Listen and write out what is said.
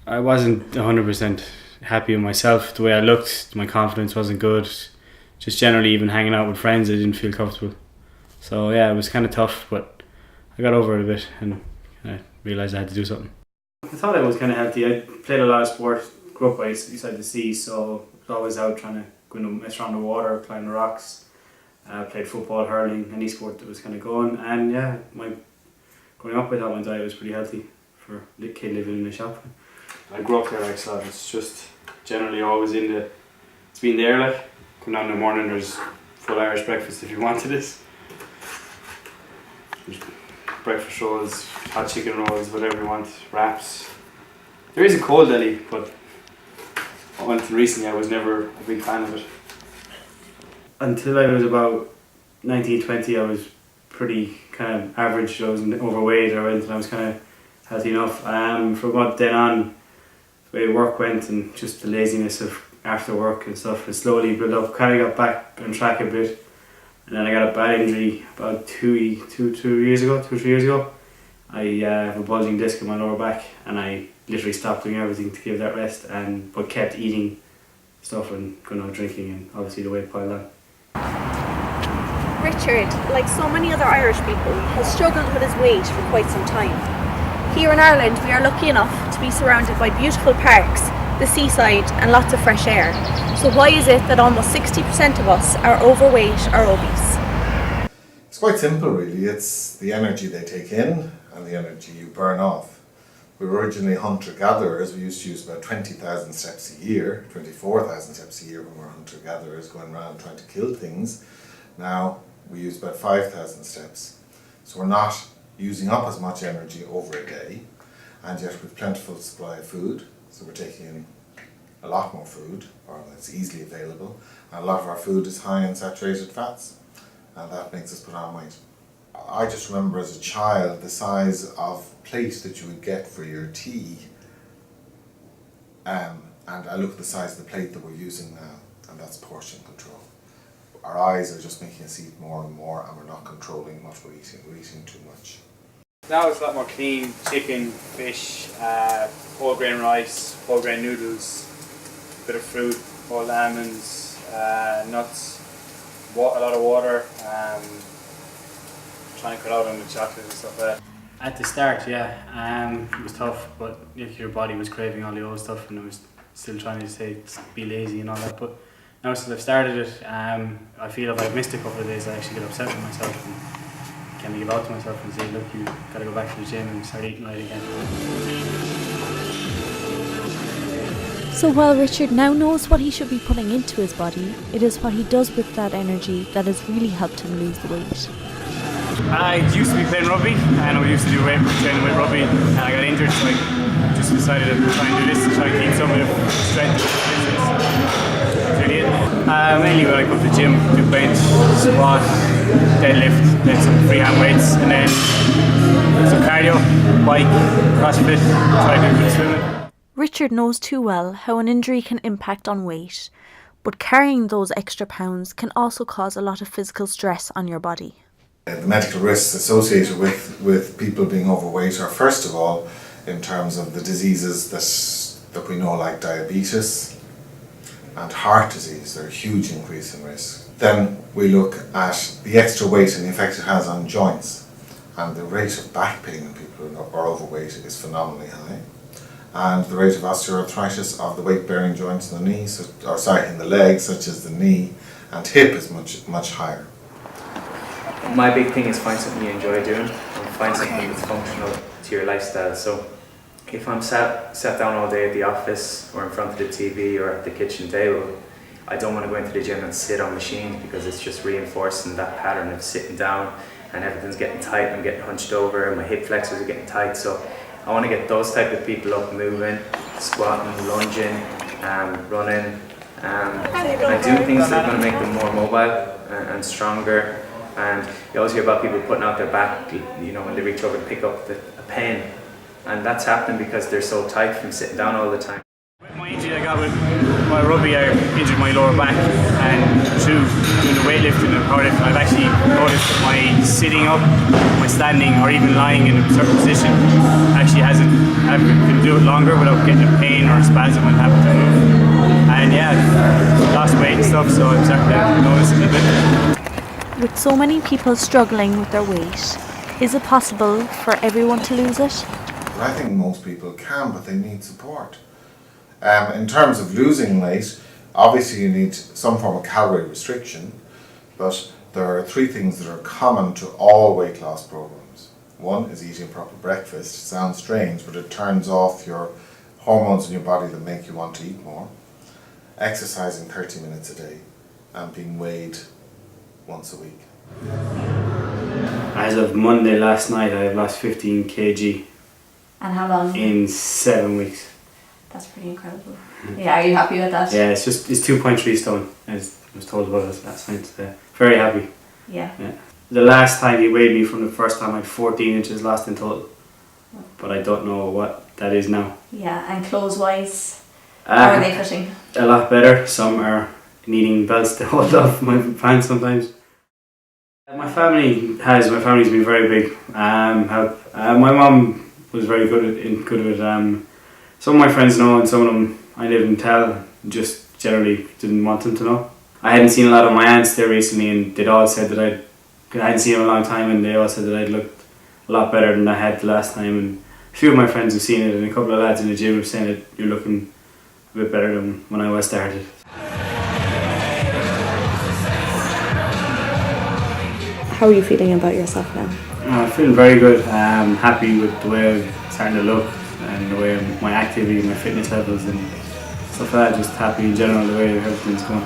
I wasn't 100% happy with myself, the way I looked. My confidence wasn't good. Just generally, even hanging out with friends, I didn't feel comfortable. So yeah, it was kind of tough, but I got over it a bit and I realised I had to do something. I thought I was kind of healthy. I played a lot of sport, grew up beside the sea, so I was always out trying to go and mess around the water, climb the rocks. Played football, hurling, any sport that was kind of going. And yeah, growing up, I thought my diet was pretty healthy for a kid living in a shop. I grew up there, like, so it's just generally always it's been there, like, come down in the morning, there's full Irish breakfast if you wanted it. There's breakfast rolls, hot chicken rolls, whatever you want, wraps. There is a cold deli, but until recently I was never a big fan of it. Until I was about 19, 20, I was pretty kind of average. I wasn't overweight or anything, I was kind of healthy enough. From about then on, the way work went and just the laziness of after work and stuff, it slowly built up. Kind of got back on track a bit, and then I got a bad injury about 2 or 3 years ago. I have a bulging disc in my lower back, and I literally stopped doing everything to give that rest, but kept eating stuff and going out drinking, and obviously the weight piled on. Richard, like so many other Irish people, has struggled with his weight for quite some time. Here in Ireland, we are lucky enough to be surrounded by beautiful parks, the seaside and lots of fresh air. So why is it that almost 60% of us are overweight or obese? It's quite simple really. It's the energy they take in and the energy you burn off. We were originally hunter-gatherers. We used to use about 20,000 steps a year, 24,000 steps a year when we were hunter-gatherers going around trying to kill things. Now we use about 5,000 steps. So we're not using up as much energy over a day, and yet with plentiful supply of food, so we're taking in a lot more food, or it's easily available, and a lot of our food is high in saturated fats, and that makes us put on weight. I just remember as a child the size of plate that you would get for your tea, and I look at the size of the plate that we're using now, and that's portion control. Our eyes are just making us eat more and more, and we're not controlling what we're eating. We're eating too much. Now it's a lot more clean: chicken, fish, whole grain rice, whole grain noodles, a bit of fruit, boiled almonds, nuts, a lot of water. Trying to cut out on the chocolate and stuff like that. At the start, yeah, it was tough, but your body was craving all the old stuff, and I was still trying to say be lazy and all that. But now since I've started it, I feel if I've missed a couple of days, I actually get upset with myself and kind of give out to myself and say, look, you got to go back to the gym and start eating right again. So while Richard now knows what he should be putting into his body, it is what he does with that energy that has really helped him lose the weight. I used to be playing rugby, and I used to do weight training with rugby, and I got injured, so I just decided to try and do this to try and keep some of the strength of the business. That's really it. Mainly when I go to the gym, do bench, squat, deadlift, then some freehand weights, and then some cardio, bike, CrossFit, try to do a bit of swimming. Richard knows too well how an injury can impact on weight, but carrying those extra pounds can also cause a lot of physical stress on your body. The medical risks associated with people being overweight are, first of all, in terms of the diseases that we know, like diabetes and heart disease. They're a huge increase in risk. Then we look at the extra weight and the effect it has on joints, and the rate of back pain in people who are overweight is phenomenally high, and the rate of osteoarthritis of the weight-bearing joints in the knees, in the legs, such as the knee and hip, is much higher. My big thing is find something you enjoy doing and find something that's functional to your lifestyle. So if I'm sat down all day at the office or in front of the TV or at the kitchen table, I don't want to go into the gym and sit on machines, because it's just reinforcing that pattern of sitting down and everything's getting tight. I'm getting hunched over and my hip flexors are getting tight. So I want to get those type of people up moving, squatting, lunging, running, and doing things that are going to make them more mobile and stronger, And you always hear about people putting out their back, you know, when they reach over to pick up a pen. And that's happening because they're so tight from sitting down all the time. With my injury I got with my rugby, I injured my lower back, and through doing the weightlifting and powerlifting, I've actually noticed that my sitting up, my standing, or even lying in a certain position actually I can do it longer without getting a pain or a spasm and having to move. And yeah, lost weight and stuff, so I'm starting to notice it a bit. With so many people struggling with their weight, is it possible for everyone to lose it? I think most people can, but they need support. In terms of losing weight, obviously you need some form of calorie restriction, but there are 3 things that are common to all weight loss programs. One is eating a proper breakfast. It sounds strange, but it turns off your hormones in your body that make you want to eat more. Exercising 30 minutes a day and being weighed once a week. As of Monday last night, I have lost 15 kg. And how long? In 7 weeks. That's pretty incredible. Yeah, are you happy with that? Yeah, it's 2.3 stone, as I was told about it last night. Very happy. Yeah. The last time he weighed me from the first time I had 14 inches lost in total. But I don't know what that is now. Yeah, and clothes wise, how are they fitting? A lot better. Some are needing belts to hold off my pants sometimes. My family's been very big help. My mum was very good at it. Some of my friends know, and some of them I didn't tell, just generally didn't want them to know. I hadn't seen a lot of my aunts there recently, and they'd all said that I hadn't seen them in a long time, and they all said that I'd looked a lot better than I had the last time. And a few of my friends have seen it, and a couple of lads in the gym have said that you're looking a bit better than when I was started. How are you feeling about yourself now? I'm feeling very good. I'm happy with the way I'm starting to look and the way my activity, my fitness levels and stuff like that. Just happy in general the way everything's going.